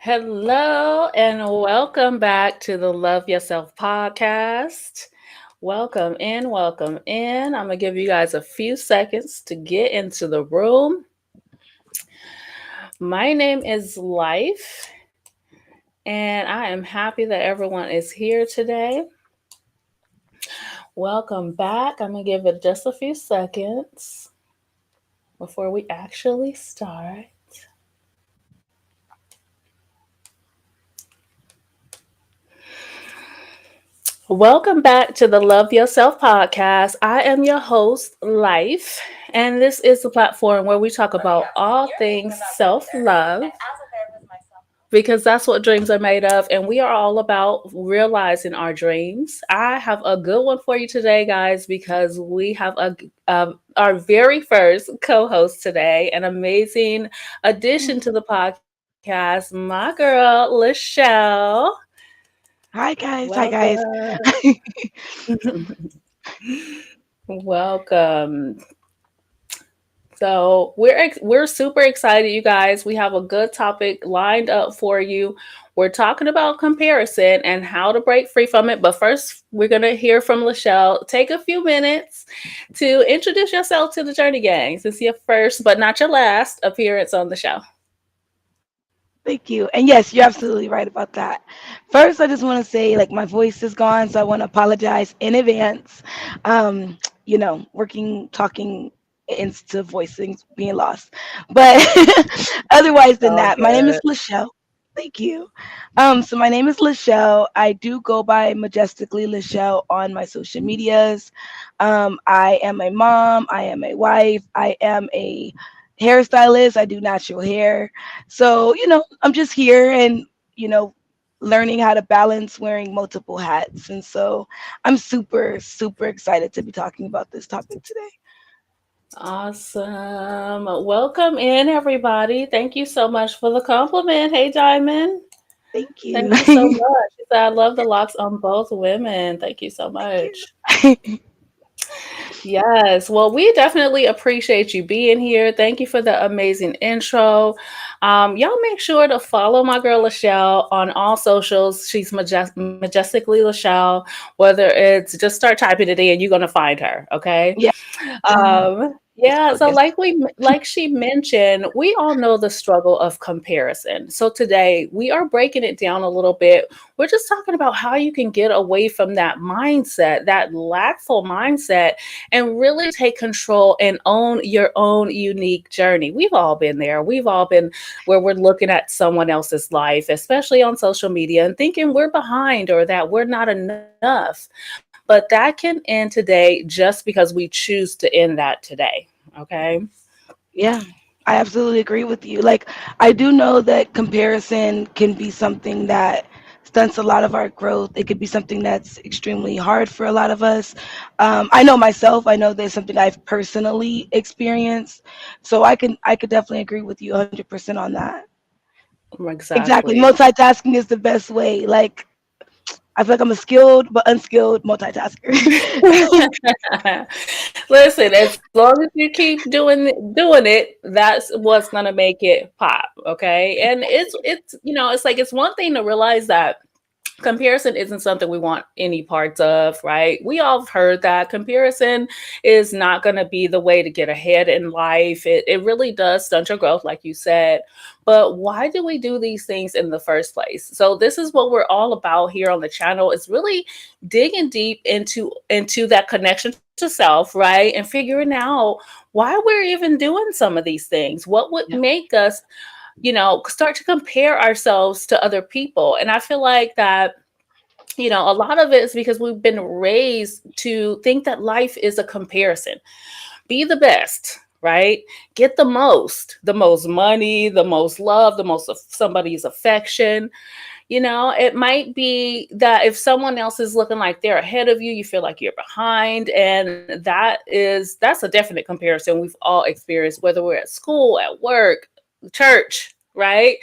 Hello and welcome back to the Love Yourself podcast. Welcome in, welcome in. I'm going to give you guys a few seconds to get into the room. My name is Life, and I am happy that everyone is here today. Welcome back. I'm going to give it just a few seconds before we actually start. Welcome back to the Love Yourself podcast. I am your host, Life, and this is the platform where we talk about all things self love because that's what dreams are made of, and we are all about realizing our dreams. I have a good one for you today, guys, because we have our very first co host today, an amazing addition to the podcast, my girl, LaShelle. Hi guys, hi guys. Welcome. Welcome. So we're super excited, you guys. We have a good topic lined up for you. We're talking about comparison and how to break free from it. But first, we're gonna hear from LaShelle. Take a few minutes to introduce yourself to the Journey Gang. This is your first, but not your last, appearance on the show. Thank you. And yes, you're absolutely right about that. First, I just want to say, like, my voice is gone, so I want to apologize in advance. Talking into voicing being lost. But otherwise than All that, my name is good. LaShelle. Thank you. So my name is LaShelle. I do go by majestically LaShelle on my social medias. I am a mom. I am a wife. I am a hairstylist. I do natural hair. So, I'm just here and, you know, learning how to balance wearing multiple hats. And so I'm super, super excited to be talking about this topic today. Awesome. Welcome in, everybody. Thank you so much for the compliment. Hey, Diamond. Thank you. Thank you so much. She said, I love the locks on both women. Thank you so Thank much. you. Yes. Well, we definitely appreciate you being here. Thank you for the amazing intro. Y'all make sure to follow my girl LaShelle on all socials. She's majestically LaShelle. Whether it's just start typing it in, you're gonna find her. Okay. Yeah. Just Yeah, so focus. like she mentioned, we all know the struggle of comparison. So today we are breaking it down a little bit. We're just talking about how you can get away from that mindset, that lackful mindset, and really take control and own your own unique journey. We've all been there. We've all been where we're looking at someone else's life, especially on social media, and thinking we're behind or that we're not enough. But that can end today just because we choose to end that today. Okay. Yeah, I absolutely agree with you. Like, I do know that comparison can be something that stunts a lot of our growth. It could be something that's extremely hard for a lot of us. I know myself. I know there's something I've personally experienced, so I could definitely agree with you 100% on that. Exactly, Exactly. multitasking is the best way. Like, I feel like I'm a skilled but unskilled multitasker. Listen, as long as you keep doing it, that's what's gonna make it pop. Okay. And it's it's like it's one thing to realize that comparison isn't something we want any parts of, right? We all have heard that comparison is not going to be the way to get ahead in life. It really does stunt your growth, like you said. But why do we do these things in the first place? So this is what we're all about here on the channel. It's really digging deep into that connection to self, right? And figuring out why we're even doing some of these things. What would Yeah. make us start to compare ourselves to other people. And I feel like that, a lot of it is because we've been raised to think that life is a comparison. Be the best, right? Get the most money, the most love, the most of somebody's affection. It might be that if someone else is looking like they're ahead of you, you feel like you're behind. And that's a definite comparison we've all experienced, whether we're at school, at work, church, right?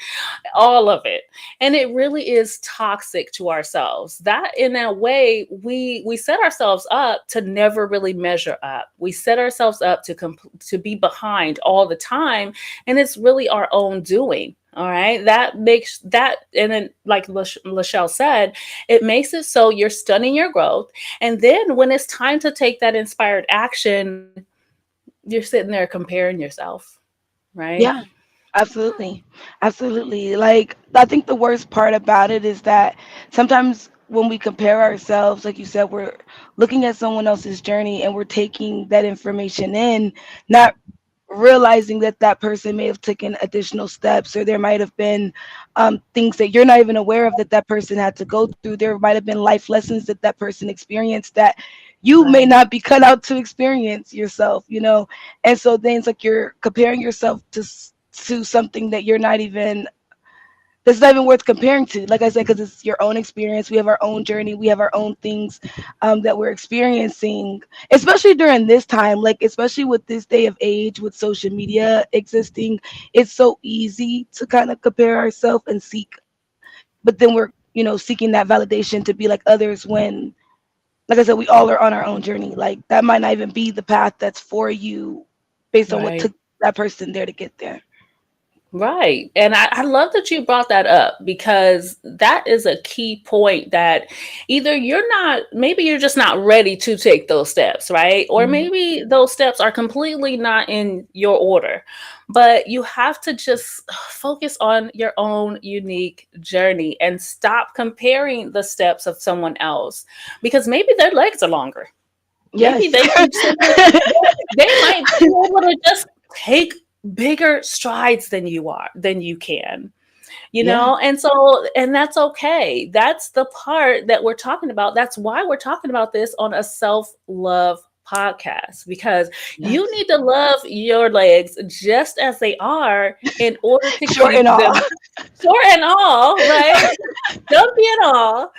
All of it. And it really is toxic to ourselves. That in a way, we set ourselves up to never really measure up. We set ourselves up to be behind all the time, and it's really our own doing. All right. That makes that, and then, like LaShelle said, it makes it so you're stunning your growth. And then when it's time to take that inspired action, you're sitting there comparing yourself, right? Yeah, absolutely. Absolutely. Like, I think the worst part about it is that sometimes when we compare ourselves, like you said, we're looking at someone else's journey and we're taking that information in, not realizing that that person may have taken additional steps, or there might have been things that you're not even aware of that that person had to go through. There might have been life lessons that that person experienced that you may Right. not be cut out to experience yourself, you know. And so then it's like you're comparing yourself to to something that you're not even, that's not even worth comparing to. Like I said, because it's your own experience. We have our own journey. We have our own things that we're experiencing, especially during this time. Like, especially with this day of age, with social media existing, it's so easy to kind of compare ourselves and seek. But then we're, you know, seeking that validation to be like others when, like I said, we all are on our own journey. Like, that might not even be the path that's for you based on what Right. took that person there to get there. Right. And I love that you brought that up, because that is a key point, that either you're not, maybe you're just not ready to take those steps, right? Or Mhm. maybe those steps are completely not in your order. But you have to just focus on your own unique journey and stop comparing the steps of someone else, because maybe their legs are longer. Maybe Yes. they can simply, they might be able to just take bigger strides than you are, than you can, Yeah. and so, and that's okay. That's the part that we're talking about. That's why we're talking about this on a self-love podcast, because you Yes. need to love your legs just as they are in order to Short keep and all. them short and all, right? Dumpy and all.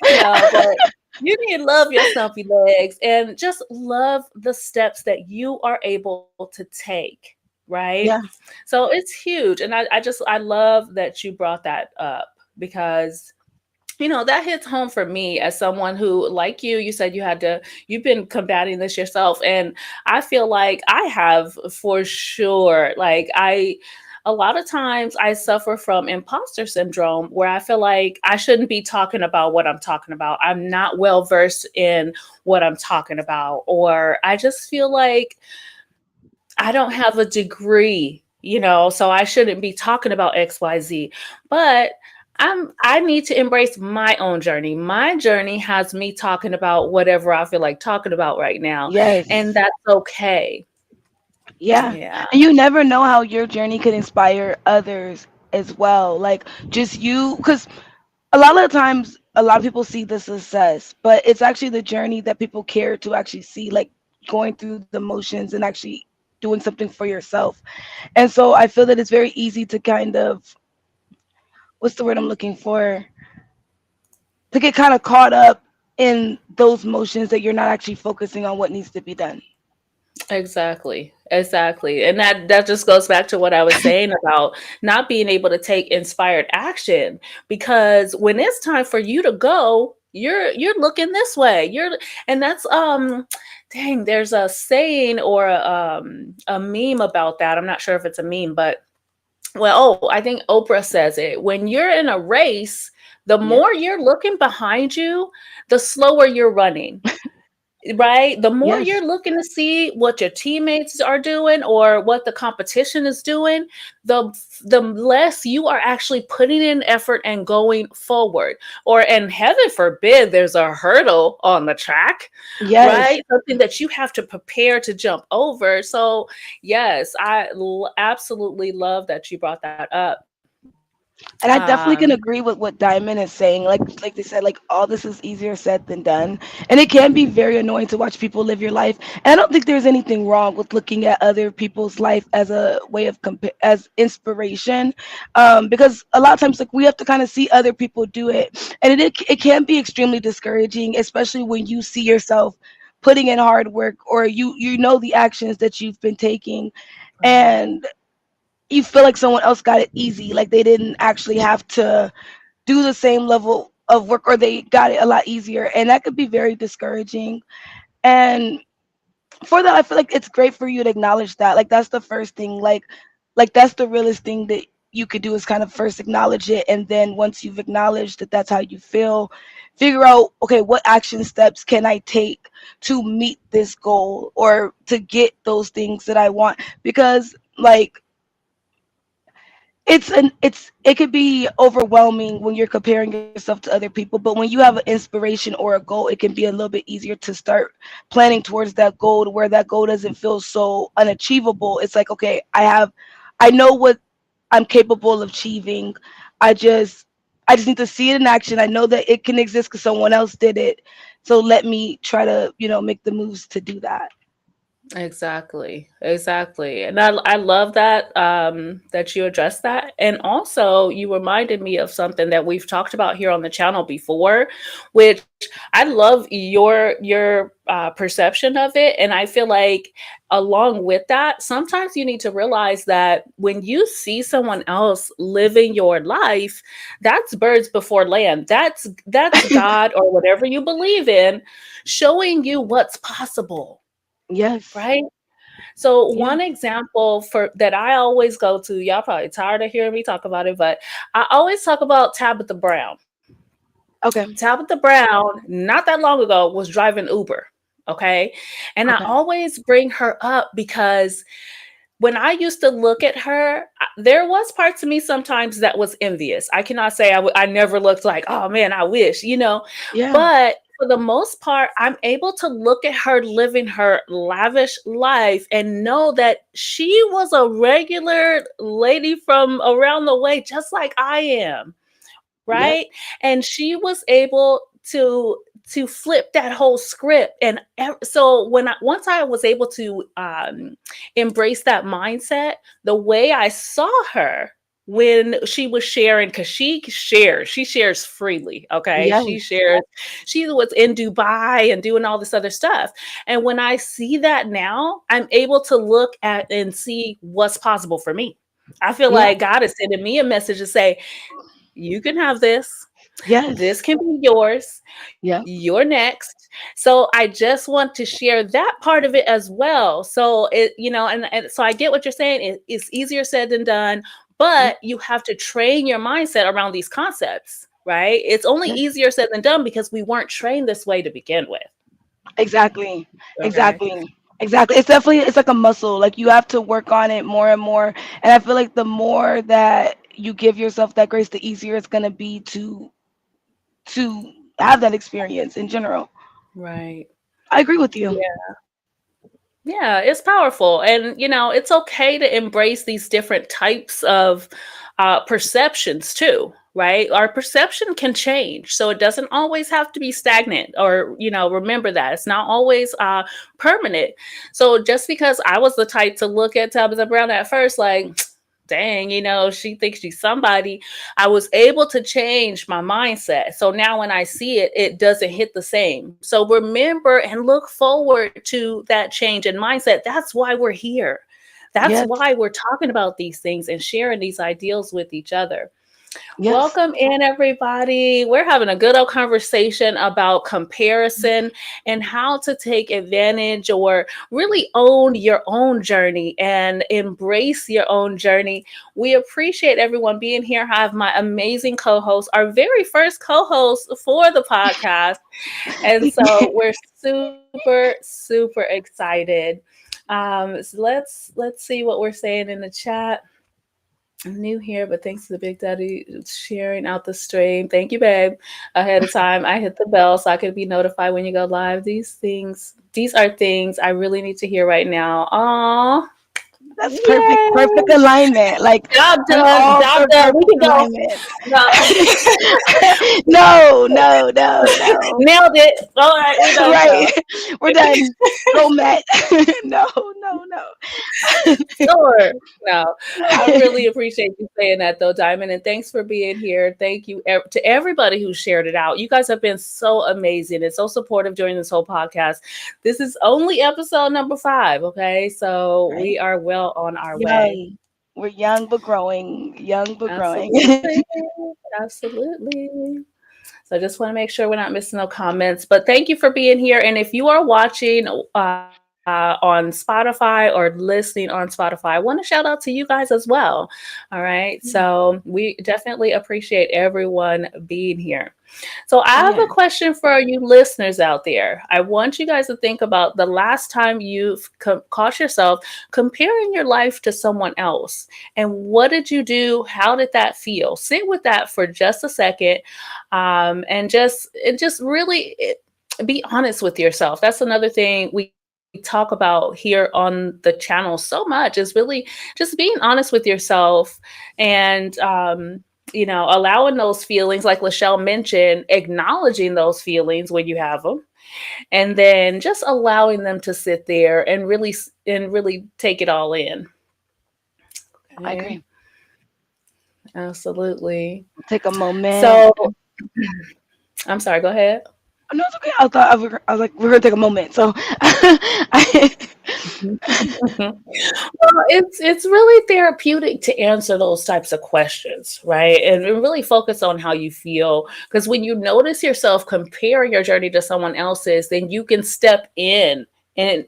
No, but you need to love your stumpy legs and just love the steps that you are able to take, right? Yeah. So it's huge. And I love that you brought that up, because that hits home for me as someone who, like you said, you've been combating this yourself. And I feel like I have, for sure. Like, a lot of times I suffer from imposter syndrome, where I feel like I shouldn't be talking about what I'm talking about. I'm not well versed in what I'm talking about. Or I just feel like I don't have a degree, so I shouldn't be talking about XYZ. But I need to embrace my own journey. My journey has me talking about whatever I feel like talking about right now, and Yes. that's okay. Yeah. Yeah, And you never know how your journey could inspire others as well. Like, just you, because a lot of the times, a lot of people see the success, but it's actually the journey that people care to actually see, like going through the motions and actually doing something for yourself. And so I feel that it's very easy to kind of, what's the word I'm looking for? To get kind of caught up in those motions that you're not actually focusing on what needs to be done. exactly. Exactly. And that just goes back to what I was saying about not being able to take inspired action, because when it's time for you to go, you're looking this way. And that's dang, there's a saying or a meme about that. I'm not sure if it's a meme, but well, I think Oprah says it. When you're in a race, the Yeah. more you're looking behind you, the slower you're running. Right? The more Yes. you're looking to see what your teammates are doing or what the competition is doing, the less you are actually putting in effort and going forward. Or, and heaven forbid, there's a hurdle on the track, Yes. right? Something that you have to prepare to jump over. So, yes, absolutely love that you brought that up. And I definitely Um, can agree with what Diamond is saying. Like they said, like all this is easier said than done. And it can be very annoying to watch people live your life. And I don't think there's anything wrong with looking at other people's life as a way of as inspiration. Because a lot of times like we have to kind of see other people do it. And it can be extremely discouraging, especially when you see yourself putting in hard work, or you know the actions that you've been taking, right. and you feel like someone else got it easy, like they didn't actually have to do the same level of work, or they got it a lot easier, and that could be very discouraging. And for that, I feel like it's great for you to acknowledge that, like that's the first thing, like that's the realest thing that you could do is kind of first acknowledge it, and then once you've acknowledged that that's how you feel, figure out, okay, what action steps can I take to meet this goal or to get those things that I want? Because like it could be overwhelming when you're comparing yourself to other people, but when you have an inspiration or a goal, it can be a little bit easier to start planning towards that goal, to where that goal doesn't feel so unachievable. It's like, okay, I know what I'm capable of achieving. I just need to see it in action. I know that it can exist because someone else did it, so let me try to, make the moves to do that. Exactly, exactly. And I love that that you addressed that. And also you reminded me of something that we've talked about here on the channel before, which I love your perception of it. And I feel like along with that, sometimes you need to realize that when you see someone else living your life, that's birds before land. That's God or whatever you believe in showing you what's possible, Yes. right? So Yeah. one example for that I always go to, y'all probably tired of hearing me talk about it, but I always talk about Tabitha Brown. Okay. Tabitha Brown, not that long ago, was driving Uber. Okay. And I Okay. always bring her up because when I used to look at her, there was parts of me sometimes that was envious. I cannot say I never looked like, oh man, I wish, Yeah. but for the most part, I'm able to look at her living her lavish life and know that she was a regular lady from around the way, just like I am, right? Yep. And she was able to flip that whole script. And so once I was able to embrace that mindset, the way I saw her when she was sharing, because she shares freely. Okay, she Yes. shares. She was in Dubai and doing all this other stuff. And when I see that now, I'm able to look at and see what's possible for me. I feel Yeah. like God is sending me a message to say, you can have this. Yes. This can be yours. Yep. You're next. So I just want to share that part of it as well. So and so I get what you're saying. It's easier said than done, Yep. but you have to train your mindset around these concepts, right? It's only Yes. easier said than done because we weren't trained this way to begin with. Exactly. Okay. Exactly. Exactly. It's like a muscle. Like you have to work on it more and more. And I feel like the more that you give yourself that grace, the easier it's gonna be to have that experience in general. Right. I agree with you. Yeah, it's powerful. And, it's okay to embrace these different types of perceptions too, right? Our perception can change. So it doesn't always have to be stagnant or, remember that it's not always permanent. So just because I was the type to look at Tabitha Brown at first, like, dang, she thinks she's somebody. I was able to change my mindset. So now when I see it, it doesn't hit the same. So remember and look forward to that change in mindset. That's why we're here. That's Yes. why we're talking about these things and sharing these ideals with each other. Yes. Welcome in, everybody. We're having a good old conversation about comparison and how to take advantage or really own your own journey and embrace your own journey. We appreciate everyone being here. I have my amazing co host, our very first co host for the podcast. And so we're super, super excited. So let's see what we're saying in the chat. I'm new here, but thanks to the Big Daddy sharing out the stream. Thank you, babe. Ahead of time, I hit the bell so I could be notified when you go live. These are things I really need to hear right now. Aw, That's perfect. yay! Perfect alignment. Like Job we done. all Job for done. We perfect can go. alignment. No. No, no, no, no. Nailed it. All right, we're done, Right. y'all. We're done. Go Matt. No, no, no. Sure. No, I really appreciate you saying that though, Diamond. And thanks for being here. Thank you to everybody who shared it out. You guys have been so amazing and so supportive during this whole podcast. This is only episode number 5. Okay. So Right. we are well on our way. Young. We're young but growing. Young but growing. Absolutely. Absolutely. So I just want to make sure we're not missing no comments. But thank you for being here. And if you are watching on Spotify or listening on Spotify, I want to shout out to you guys as well. All right. Yeah. So we definitely appreciate everyone being here. So I have a Yeah. question for you listeners out there. I want you guys to think about the last time you've caught yourself comparing your life to someone else. And what did you do? How did that feel? Sit with that for just a second, and just really be honest with yourself. That's another thing we talk about here on the channel so much, is really just being honest with yourself, and allowing those feelings, like LaShelle mentioned, acknowledging those feelings when you have them, and then just allowing them to sit there and really take it all in. I Okay, agree. absolutely. Take a moment. So I'm sorry, go ahead. Oh, no, it's okay. I was like, we're gonna take a moment. So, I, Well, it's really therapeutic to answer those types of questions, right? And really focus on how you feel. Because when you notice yourself comparing your journey to someone else's, then you can step in and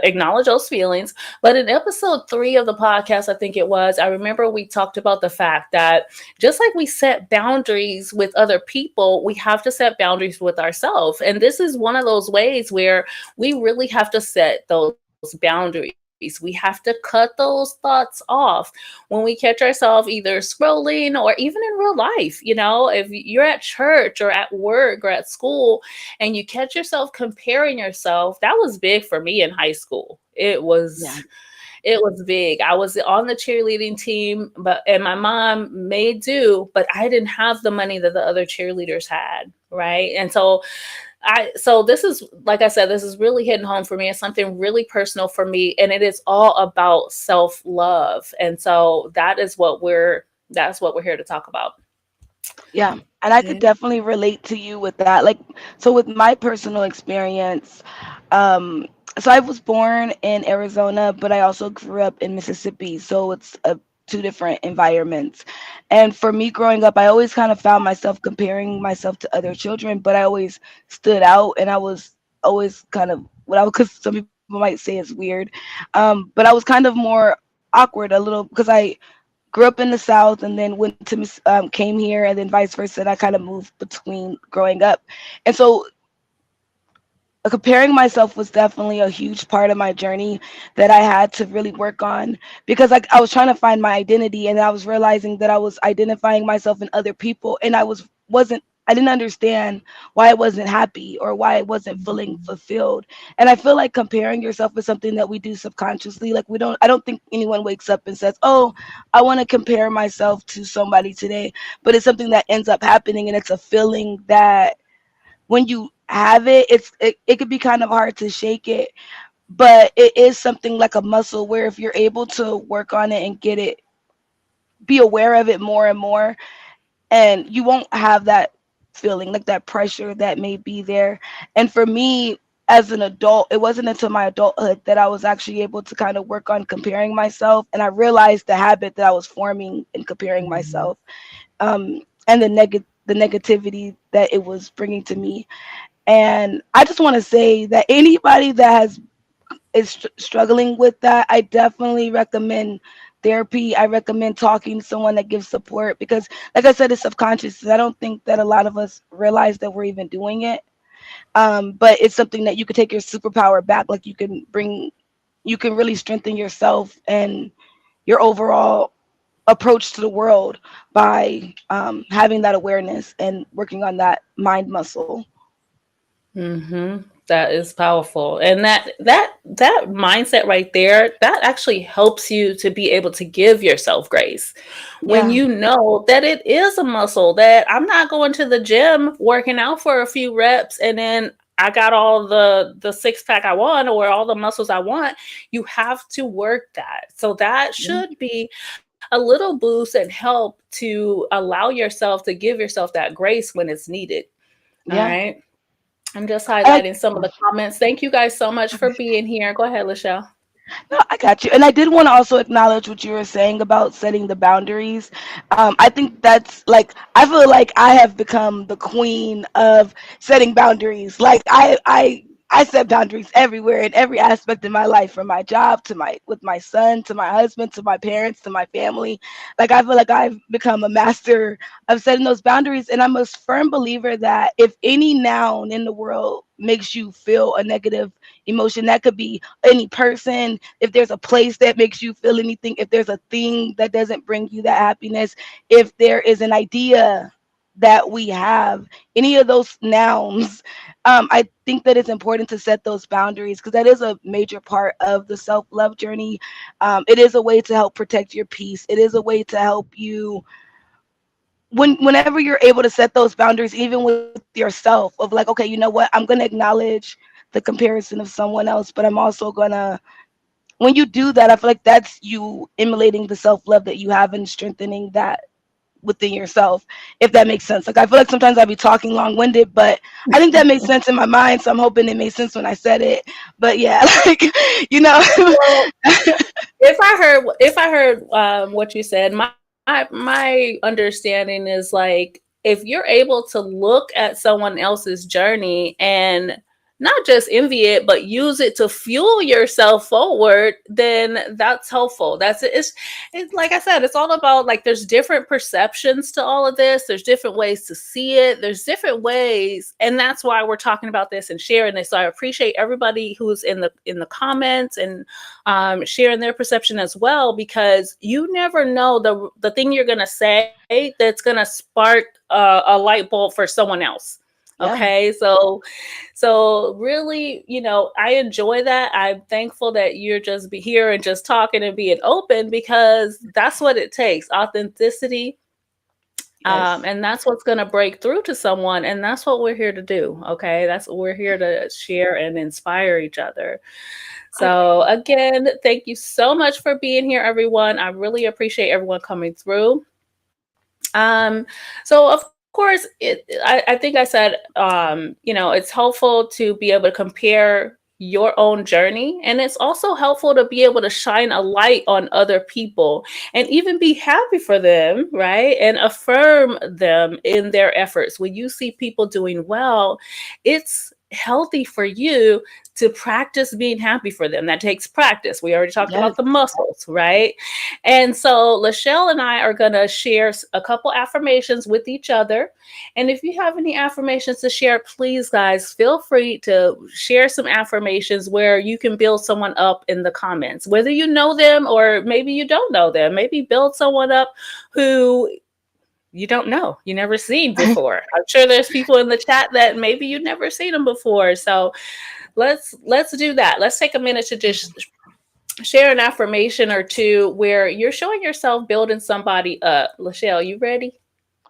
acknowledge those feelings. But in episode 3 of the podcast, I think it was, I remember we talked about the fact that just like we set boundaries with other people, we have to set boundaries with ourselves. And this is one of those ways where we really have to set those boundaries. We have to cut those thoughts off when we catch ourselves either scrolling or even in real life. If you're at church or at work or at school and you catch yourself comparing yourself, that was big for me in high school. It yeah, was it was big. I was on the cheerleading team, and my mom made do, but I didn't have the money that the other cheerleaders had, right? And so this is, like I said, this is really hitting home for me. It's something really personal for me, and it is all about self-love. And so that's what we're here to talk about. yeah. And I could Okay. definitely relate to you with that. Like, so with my personal experience, um, so I was born in Arizona, but I also grew up in Mississippi. So it's two different environments. And for me growing up, I always kind of found myself comparing myself to other children, but I always stood out, and I was always kind of what I would, because some people might say it's weird. But I was kind of more awkward a little because I grew up in the South and then went to came here, and then vice versa. And I kind of moved between growing up, and so comparing myself was definitely a huge part of my journey that I had to really work on, because I was trying to find my identity, and I was realizing that I was identifying myself in other people, and wasn't I didn't understand why I wasn't happy or why I wasn't feeling Mhm. fulfilled. And I feel like comparing yourself is something that we do subconsciously. Like, I don't think anyone wakes up and says, "Oh, I want to compare myself to somebody today," but it's something that ends up happening, and it's a feeling that when you have it, it could be kind of hard to shake it, but it is something like a muscle where if you're able to work on it and get it, be aware of it more and more, and you won't have that feeling, like that pressure that may be there. And for me, as an adult, it wasn't until my adulthood that I was actually able to kind of work on comparing myself, and I realized the habit that I was forming in comparing Mhm. myself, and the negativity that it was bringing to me. And I just want to say that anybody that is struggling with that, I definitely recommend therapy. I recommend talking to someone that gives support, because, like I said, it's subconscious. I don't think that a lot of us realize that we're even doing it. But it's something that you could take your superpower back. Like, you can really strengthen yourself and your overall approach to the world by having that awareness and working on that mind muscle. That is powerful. And that mindset right there, that actually helps you to be able to give yourself grace. When Yeah, you know that it is a muscle, that I'm not going to the gym working out for a few reps and then I got all the six pack I want or all the muscles I want. You have to work that. So that yeah, should be a little boost and help to allow yourself to give yourself that grace when it's needed. All yeah. right. I'm just And I, highlighting some of the comments. Thank you guys so much for being here. Go ahead, Lachelle. no, I got you. And I did want to also acknowledge what you were saying about setting the boundaries. I think that's like, I feel like I have become the queen of setting boundaries. Like, I I set boundaries everywhere in every aspect of my life, from my job to my with my son to my husband to my parents to my family. Like I feel like I've become a master of setting those boundaries, and I'm a firm believer that if any noun in the world makes you feel a negative emotion, that could be any person. If there's a place that makes you feel anything, if there's a thing that doesn't bring you that happiness, if there is an idea that we have, any of those nouns, I think that it's important to set those boundaries because that is a major part of the self love journey. It is a way to help protect your peace. It is a way to help you whenever you're able to set those boundaries, even with yourself, of like, okay, you know what, I'm going to acknowledge the comparison of someone else, but I'm also going to, when you do that, I feel like that's you emulating the self love that you have and strengthening that within yourself, if that makes sense. Like I feel like sometimes I'll be talking long winded, but I think that made sense in my mind. So I'm hoping it made sense when I said it. But yeah, like, you know. Well, if I heard what you said, my understanding is like if you're able to look at someone else's journey and not just envy it, but use it to fuel yourself forward, then that's helpful. It's like I said, it's all about like there's different perceptions to all of this. There's different ways to see it. There's different ways, and that's why we're talking about this and sharing this. So I appreciate everybody who's in the comments and sharing their perception as well, because you never know the thing you're gonna say that's gonna spark a light bulb for someone else. Yeah. Okay, so really, I enjoy that. I'm thankful that you're just be here and just talking and being open, because that's what it takes, authenticity. Yes. And that's what's going to break through to someone. And that's what we're here to do. Okay. That's what we're here to share and inspire each other. I So, again, thank you so much for being here, everyone. I really appreciate everyone coming through. So of course, I think I said, it's helpful to be able to compare your own journey. And it's also helpful to be able to shine a light on other people and even be happy for them, right? And affirm them in their efforts. When you see people doing well, it's healthy for you to practice being happy for them. That takes practice. We already talked Yes. about the muscles, right? And so LaShelle and I are going to share a couple affirmations with each other. And if you have any affirmations to share, please, guys, feel free to share some affirmations where you can build someone up in the comments, whether you know them or maybe you don't know them. Maybe build someone up who you don't know, you never seen before. I'm sure there's people in the chat that maybe you've never seen them before. So let's do that. Let's take a minute to just share an affirmation or two where you're showing yourself building somebody up. LaShelle, you ready?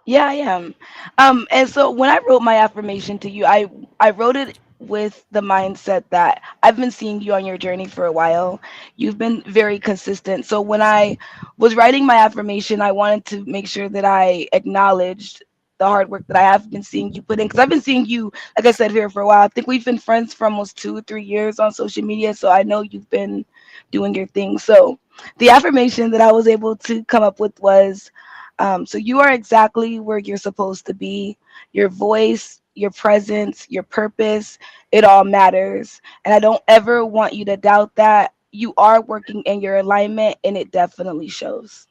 Yeah, I am. And so when I wrote my affirmation to you, I wrote it with the mindset that I've been seeing you on your journey for a while. You've been very consistent. So when I was writing my affirmation, I wanted to make sure that I acknowledged the hard work that I have been seeing you put in, because I've been seeing you, like I said, here for a while. I think we've been friends for almost 2 3 years on social media, so I know you've been doing your thing. So the affirmation that I was able to come up with was, so you are exactly where you're supposed to be. Your voice, your presence, your purpose, it all matters. And I don't ever want you to doubt that. You are working in your alignment, and it definitely shows.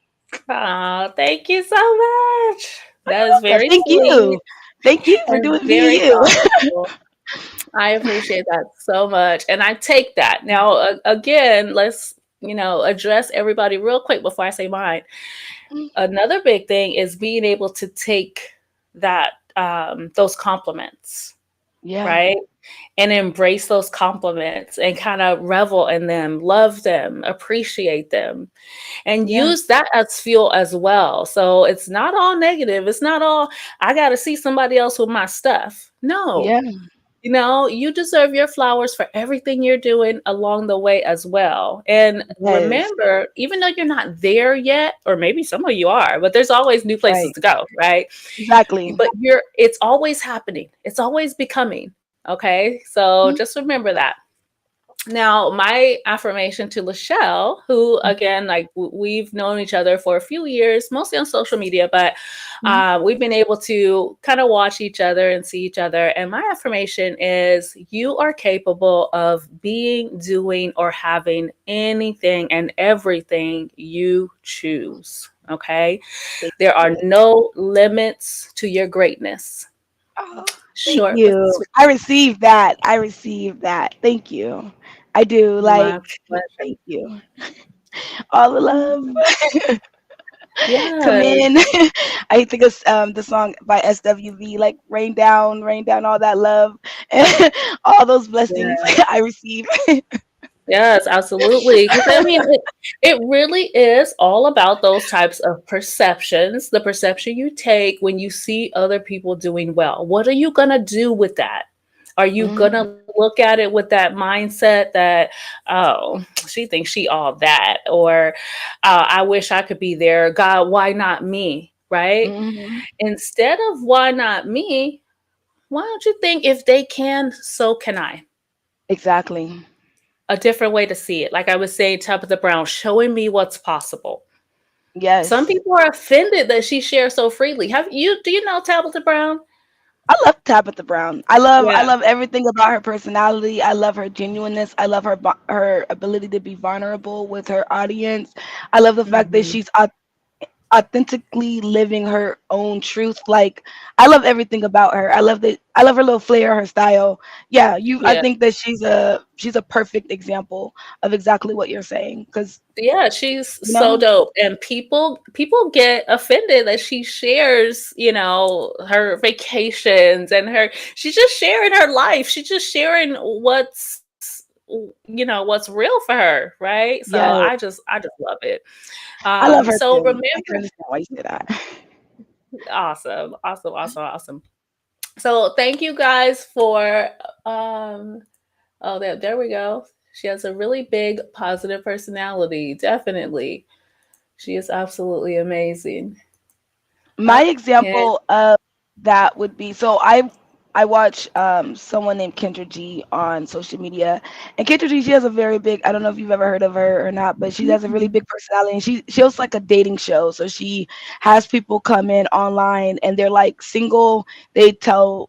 Oh, thank you so much. That is Yes, very thank sweet you. Thank you for and doing very me you. thoughtful. I appreciate that so much. And I take that. Now, again, let's, address everybody real quick before I say mine. Another big thing is being able to take that, those compliments, Yeah. right? And embrace those compliments and kind of revel in them, love them, appreciate them, and Yeah. use that as fuel as well. So it's not all negative. It's not all, I got to see somebody else with my stuff. No, Yeah. you deserve your flowers for everything you're doing along the way as well. And Yes. remember, even though you're not there yet, or maybe some of you are, but there's always new places Right. to go, right? Exactly. But it's always happening. It's always becoming. Okay. So just remember that. Now, my affirmation to LaShelle, who again, like we've known each other for a few years, mostly on social media, but Mhm. we've been able to kind of watch each other and see each other. And my affirmation is you are capable of being, doing, or having anything and everything you choose. Okay. Thank There are you. no limits to your greatness. Oh, thank Short but you. sweet. I received that. I received that. Thank you. I do. My Like, pleasure. thank you. All the love. Mhm. Come Yes. in. I think it's the song by SWV, like rain down all that love, all those blessings Yeah. I receive. Yes, absolutely. Because I mean, it really is all about those types of perceptions, the perception you take when you see other people doing well. What are you going to do with that? Are you going Mhm. to look at it with that mindset that, oh, she thinks she all that, or I wish I could be there. God, why not me? Right? Mhm. Instead of why not me, why don't you think if they can, so can I? Exactly. A different way to see it. Like I was saying, Tabitha Brown, showing me what's possible. Some Yes. people are offended that she shares so freely. Have you do you know Tabitha Brown? I love Tabitha Brown. I Yeah. love everything about her personality. I love her genuineness. I love her ability to be vulnerable with her audience. I love the fact that Mhm. she's authentically living her own truth. Like, I love everything about her. I love her little flair, her style. Yeah, you I Yeah. think that she's a perfect example of exactly what you're saying, cuz Yeah, she's you so know, dope. And people get offended that she shares, her vacations and she's just sharing her life. She's just sharing what's real for her, right? So yeah, I just love it. I love her So too. I remember can understand why you say that. awesome, awesome, awesome, awesome. So thank you guys for um oh there we go. She has a really big positive personality. Definitely. She is absolutely amazing. My And example of that would be, so I watch someone named Kendra G on social media, and Kendra G, she has a very big, I don't know if you've ever heard of her or not, but she has a really big personality, and she hosts like a dating show. So she has people come in online and they're like single.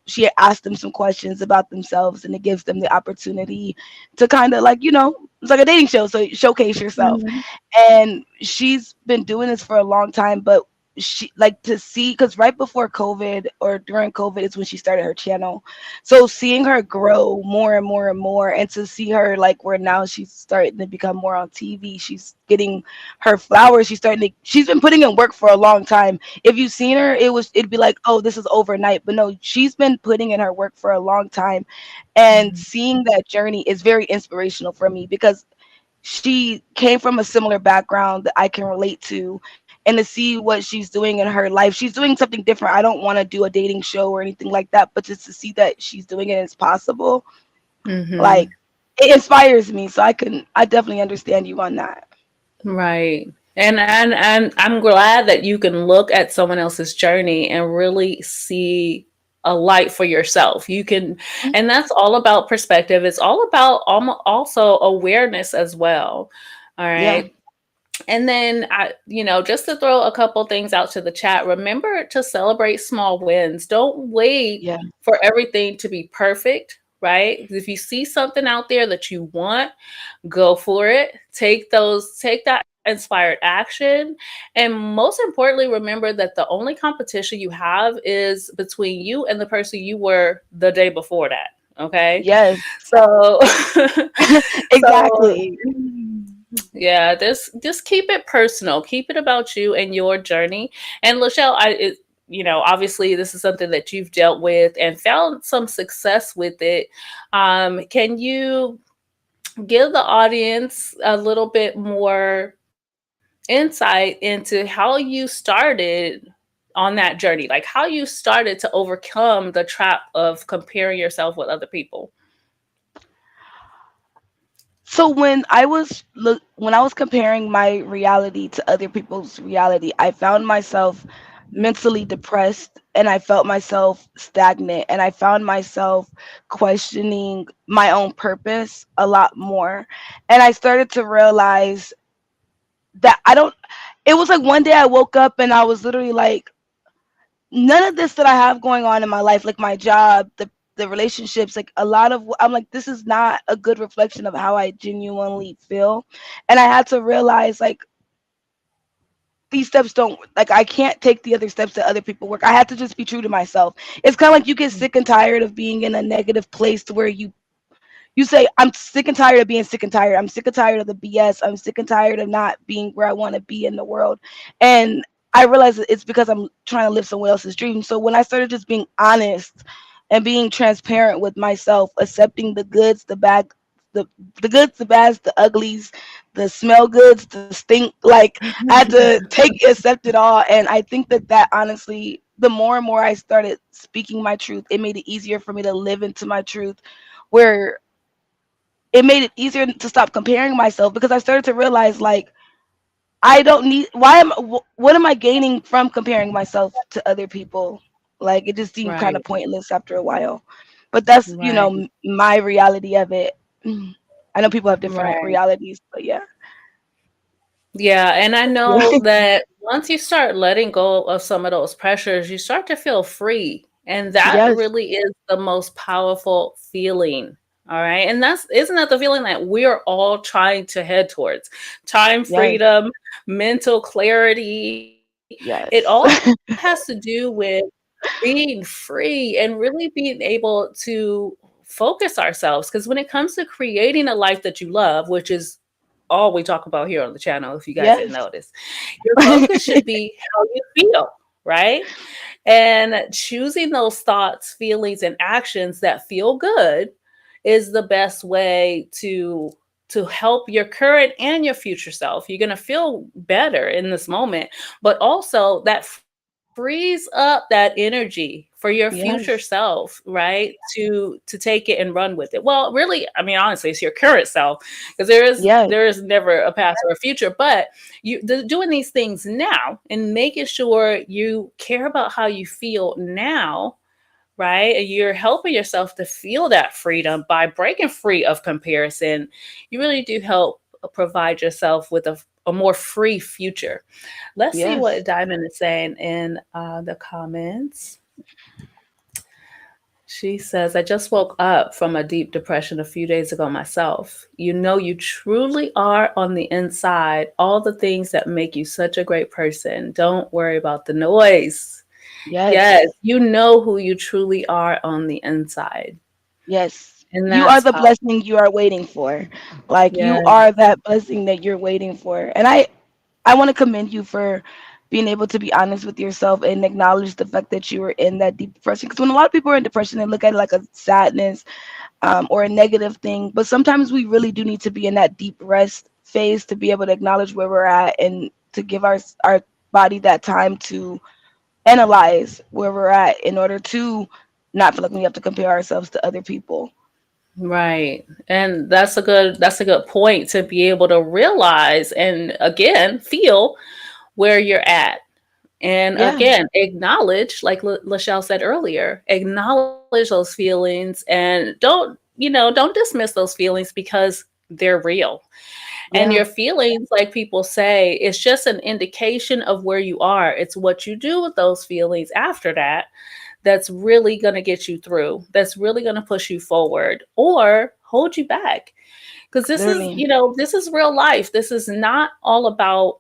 She asks them some questions about themselves, and it gives them the opportunity to kind of, like, it's like a dating show, so showcase yourself. Mhm, And she's been doing this for a long time, but she, like, to see, because right before COVID or during COVID is when she started her channel. So seeing her grow more and more and more, and to see her, like, where now she's starting to become more on TV, she's getting her flowers, she's been putting in work for a long time. If you've seen her, it'd be like, oh, this is overnight, but no, she's been putting in her work for a long time. And mhm, seeing that journey is very inspirational for me, because she came from a similar background that I can relate to, and to see what she's doing in her life, she's doing something different. I don't want to do a dating show or anything like that, but just to see that she's doing it and it's possible, like, mhm. it inspires me. So I definitely understand you on that. Right. And I'm glad that you can look at someone else's journey and really see a light for yourself. You can, Mhm. and that's all about perspective. It's all about also awareness as well. All Yeah, right. And then just to throw a couple things out to the chat, remember to celebrate small wins. Don't wait yeah, for everything to be perfect, right? If you see something out there that you want, go for it. Take that inspired action. And most importantly, remember that the only competition you have is between you and the person you were the day before that. Okay. yes. So so Exactly. yeah, just keep it personal. Keep it about you and your journey. And LaShelle, obviously this is something that you've dealt with and found some success with it. Can you give the audience a little bit more insight into how you started on that journey, like how you started to overcome the trap of comparing yourself with other people? So when I was comparing my reality to other people's reality, I found myself mentally depressed, and I felt myself stagnant, and I found myself questioning my own purpose a lot more. And I started to realize that I don't, it was like one day I woke up and I was literally like, none of this that I have going on in my life, like my job, the relationships, like a lot of, I'm like, this is not a good reflection of how I genuinely feel. And I had to realize like these steps don't, like I can't take the other steps that other people work. I had to just be true to myself. It's kind of like you get sick and tired of being in a negative place to where you say, I'm sick and tired of being sick and tired. I'm sick and tired of the BS. I'm sick and tired of not being where I want to be in the world. And I realized that it's because I'm trying to live someone else's dream. So when I started just being honest and being transparent with myself, accepting the goods, the bad, the the goods, the bads, the uglies, the smell goods, the stink, like I had to take accept it all. And I think that honestly, the more and more I started speaking my truth, it made it easier for me to live into my truth, where it made it easier to stop comparing myself, because I started to realize like I don't need, what am I gaining from comparing myself to other people? Like it just seemed kind Right, of pointless after a while. But that's, right, my reality of it. I know people have different right. realities, but yeah. Yeah, and I Yeah. know that once you start letting go of some of those pressures, you start to feel free. And that Yes. really is the most powerful feeling. All right. And that's, isn't that the feeling that we're all trying to head towards? Time Yes. freedom, mental clarity. It all has Yes. to do with being free and really being able to focus ourselves. Because when it comes to creating a life that you love, which is all we talk about here on the channel, if you guys didn't Yes. notice, your focus should be how you feel, right? And choosing those thoughts, feelings, and actions that feel good is the best way to help your current and your future self. You're going to feel better in this moment, but also that frees up that energy for your future Yes. self, right? To take it and run with it. Well, really, I mean, honestly, it's your current self, because Yes. there is never a past or a future, but doing these things now and making sure you care about how you feel now, right? And you're helping yourself to feel that freedom by breaking free of comparison. You really do help provide yourself with a more free future. Let's see Yes. what Diamond is saying in the comments. She says, I just woke up from a deep depression a few days ago myself. You know, you truly are on the inside, all the things that make you such a great person. Don't worry about the noise. Yes, Yes. you know who you truly are on the inside. Yes. And You are that's the powerful. blessing you are waiting for. Like you Yeah. are that blessing that you're waiting for. And I want to commend you for being able to be honest with yourself and acknowledge the fact that you were in that deep depression. Because when a lot of people are in depression, they look at it like a sadness, or a negative thing. But sometimes we really do need to be in that deep rest phase to be able to acknowledge where we're at and to give our body that time to analyze where we're at in order to not feel like we have to compare ourselves to other people. Right. And that's a good point, to be able to realize and again feel where you're at. And Yeah, again, acknowledge, like LaShelle said earlier, acknowledge those feelings and don't dismiss those feelings, because they're real. And yeah, your feelings, like people say, it's just an indication of where you are. It's what you do with those feelings after that that's really going to get you through, that's really going to push you forward or hold you back. Because literally. this is real life. This is not all about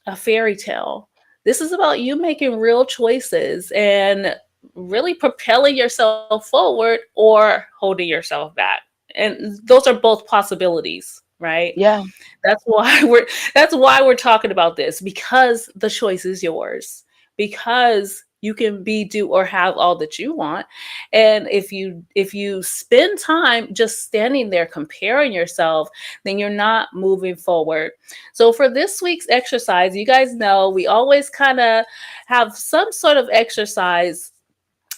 a fairy tale. This is about you making real choices and really propelling yourself forward or holding yourself back. And those are both possibilities, right? Yeah, That's why we're talking about this, because the choice is yours. Because you can be, do, or have all that you want. And if you spend time just standing there comparing yourself, then you're not moving forward. So for this week's exercise, you guys know we always kind of have some sort of exercise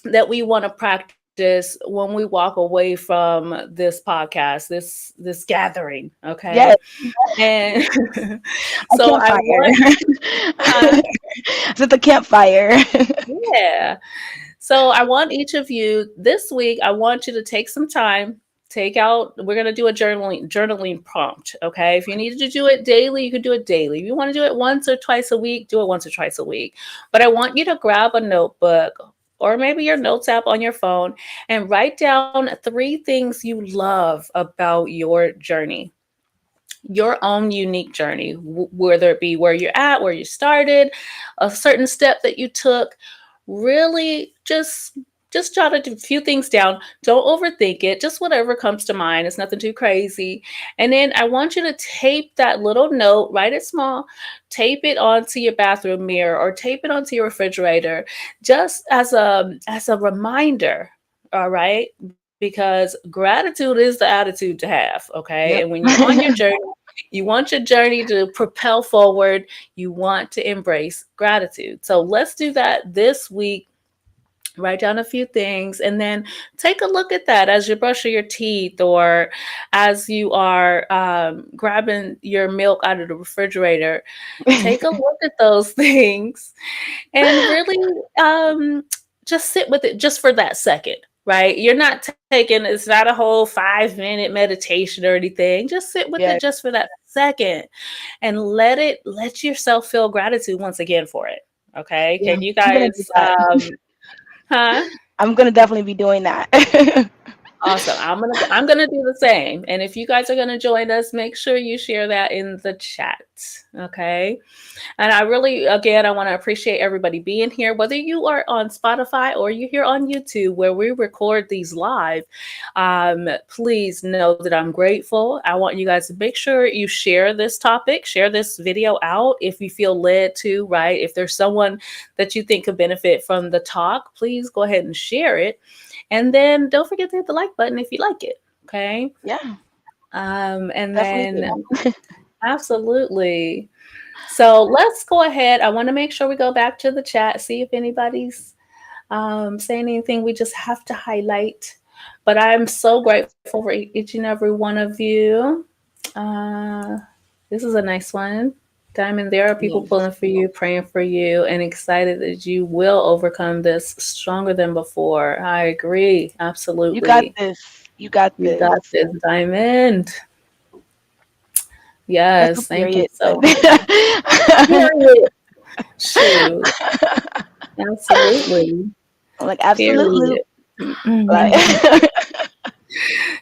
that we want to practice when we walk away from this podcast, this gathering, okay? yes, And I so can't I want, fire. It's the campfire. Yeah. So I want each of you this week, I want you to take some time, take out, we're going to do a journaling prompt, okay? If you need to do it daily, you can do it daily. If you want to do it once or twice a week, do it once or twice a week. But I want you to grab a notebook or maybe your notes app on your phone and write down 3 things you love about your journey, your own unique journey, whether it be where you're at, where you started, a certain step that you took. Really just jot a few things down. Don't overthink it. Just whatever comes to mind. It's nothing too crazy. And then I want you to tape that little note, write it small, tape it onto your bathroom mirror or tape it onto your refrigerator just as a reminder. All right? Because gratitude is the attitude to have, okay? And Yep. when you're on your journey, you want your journey to propel forward. You want to embrace gratitude. So let's do that this week. Write down a few things and then take a look at that as you brush your teeth or as you are grabbing your milk out of the refrigerator. Take a look at those things and really just sit with it just for that second, right? You're not taking, it's not a whole 5 minute meditation or anything. Just sit with it Yeah. just for that second and let yourself feel gratitude once again for it. Okay. Yeah. Can you I'm gonna do guys, that. huh? I'm gonna definitely be doing that. Awesome. I'm gonna do the same. And if you guys are gonna join us, make sure you share that in the chat. Okay. And I really, again, I want to appreciate everybody being here, whether you are on Spotify or you're here on YouTube where we record these live. Please know that I'm grateful. I want you guys to make sure you share this topic, share this video out if you feel led to, right? If there's someone that you think could benefit from the talk, please go ahead and share it. And then don't forget to hit the like button if you like it. Okay. Yeah, And definitely do then that. absolutely. So let's go ahead. I want to make sure we go back to the chat, see if anybody's saying anything we just have to highlight. But I'm so grateful for each and every one of you. Uh, this is a nice one. Diamond, there are people Yes. pulling for you, praying for you, and excited that you will overcome this stronger than before. I agree. You got Absolutely. this. You got You this. got this, Diamond. That's a Yes, thank you period. so much. Period. Shoot. Absolutely. I'm like, absolutely. Period. Like,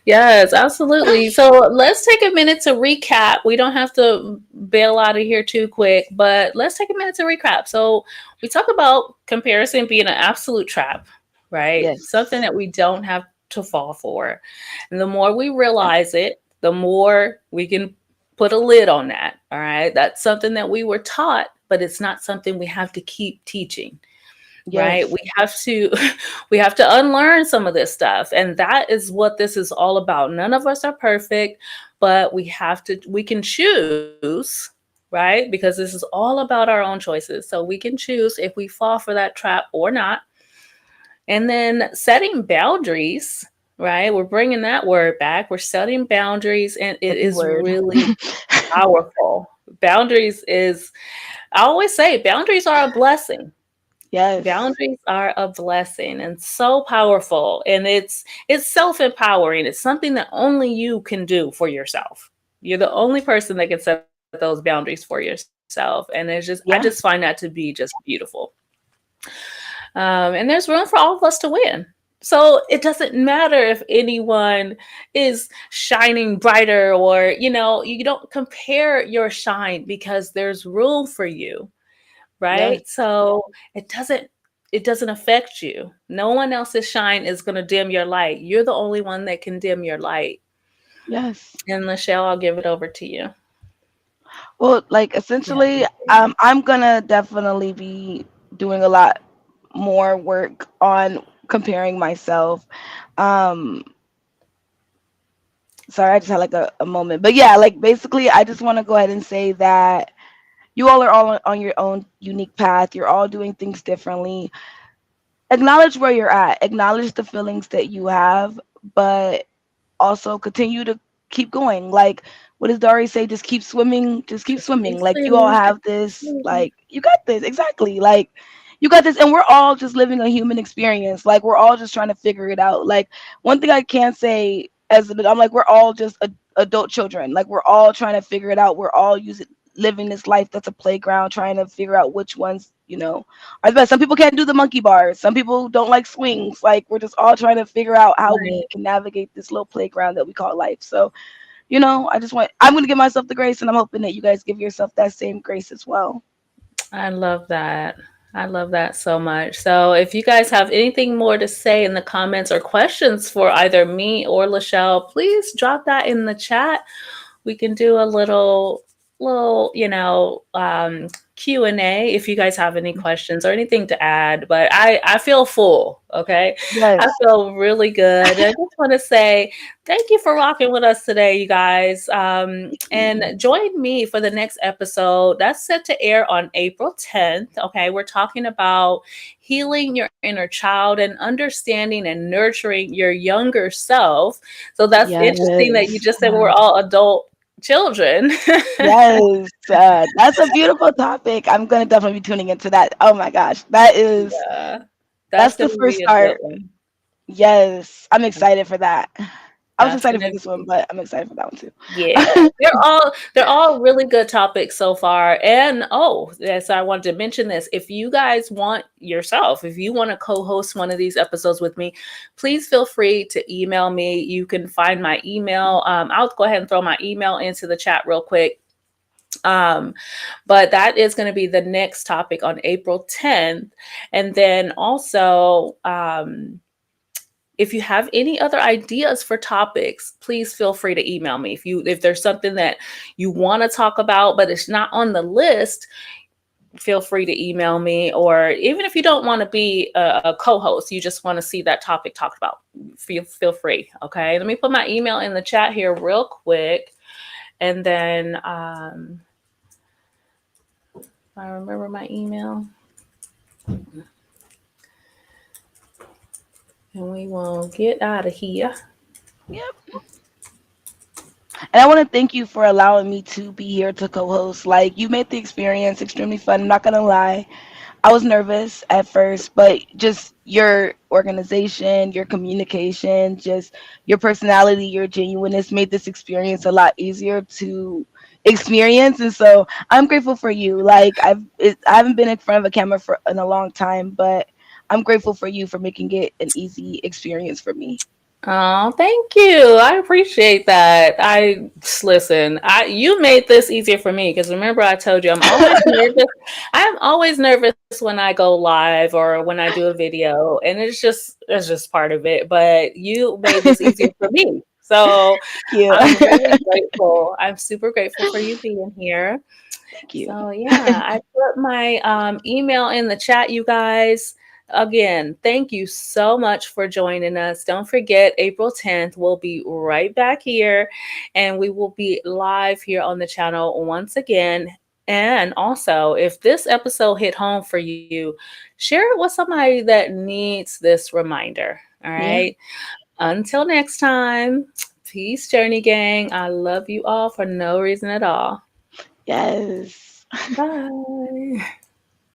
Yes, absolutely. So let's take a minute to recap. We don't have to bail out of here too quick, but let's take a minute to recap. So we talk about comparison being an absolute trap, right? Something yes. that we don't have to fall for. And the more we Yeah. realize it, the more we can put a lid on that. All right. That's something that we were taught, but it's not something we have to keep teaching, right? Yes. We have to unlearn some of this stuff, and that is what this is all about. None of us are perfect, but we can choose, right? Because this is all about our own choices. So we can choose if we fall for that trap or not. And then setting boundaries, right? We're bringing that word back. We're setting boundaries, and it Heavy is word. really powerful. Boundaries is, I always say, boundaries are a blessing. Yes. Boundaries are a blessing and so powerful, and it's self-empowering. It's something that only you can do for yourself. You're the only person that can set those boundaries for yourself, and I just find that to Yeah. be just beautiful. And there's room for all of us to win. So it doesn't matter if anyone is shining brighter, or you don't compare your shine, because there's room for you, Yes. right? So it doesn't affect you. No one else's shine is going to dim your light. You're the only one that can dim your light. Yes. And LaShelle, I'll give it over to you. Well, like Yeah. essentially, I'm gonna definitely be doing a lot more work on comparing myself. Um, sorry, I just had like a moment, but yeah, like basically, I just want to go ahead and say that you all are all on your own unique path. You're all doing things differently. Acknowledge where you're at. Acknowledge the feelings that you have, but also continue to keep going. Like, what does Dory say? Just keep swimming, just keep swimming. Keep Like, you all swimming. have this. Like, you got this. Exactly. Like, you got this. And we're all just living a human experience. Like, we're all just trying to figure it out. Like, one thing I can say as I'm like, we're all just adult children. Like, we're all trying to figure it out. We're all using living this life that's a playground, trying to figure out which ones, are the best. Some people can't do the monkey bars. Some people don't like swings. Like, we're just all trying to figure out how we Right. can navigate this little playground that we call life. So, I'm going to give myself the grace, and I'm hoping that you guys give yourself that same grace as well. I love that. I love that so much. So, if you guys have anything more to say in the comments or questions for either me or LaShelle, please drop that in the chat. We can do a little Q&A if you guys have any questions or anything to add. But I feel full. Okay, I Yes. feel really good. I just want to say thank you for rocking with us today, you guys. And join me for the next episode that's set to air on April 10th. Okay, we're talking about healing your inner child and understanding and nurturing your younger self. So that's interesting that you Yes. just said we're all adult children. Yes. That's a beautiful topic. I'm going to definitely be tuning into that. Oh my gosh. Yeah, That's that's the going to first be a good start. one. Yes. I'm excited for that. I was That's excited going for to this one, be. but I'm excited for that one Yeah, too. they're all really good topics so far. And oh, yes, I wanted to mention this. If you guys want yourself, if you want to co-host one of these episodes with me, please feel free to email me. You can find my email. I'll go ahead and throw my email into the chat real quick. Um, but that is going to be the next topic on April 10th. And then also, if you have any other ideas for topics, please feel free to email me. If there's something that you want to talk about but it's not on the list, feel free to email me. Or even if you don't want to be a co-host, you just want to see that topic talked about, feel free. Okay, let me put my email in the chat here real quick, and then I remember my email, and we will get out of here. Yep. And I want to thank you for allowing me to be here to co-host. Like, you made the experience extremely fun. I'm not gonna lie. I was nervous at first, but just your organization, your communication, just your personality, your genuineness made this experience a lot easier to experience. And so I'm grateful for you. Like, I haven't been in front of a camera for in a long time, but I'm grateful for you for making it an easy experience for me. Oh, thank you. I appreciate that. I listen. You made this easier for me because remember I told you I'm always nervous. I am always nervous when I go live or when I do a video, and it's just part of it. But you made this easier for me, so Thank you. I'm really grateful. I'm super grateful for you being here. Thank you. So yeah, I put my email in the chat, you guys. Again, thank you so much for joining us. Don't forget, April 10th, we'll be right back here and we will be live here on the channel once again. And also, if this episode hit home for you, share it with somebody that needs this reminder. All Yeah. right. Until next time, peace, Journey Gang. I love you all for no reason at all. Yes. Bye.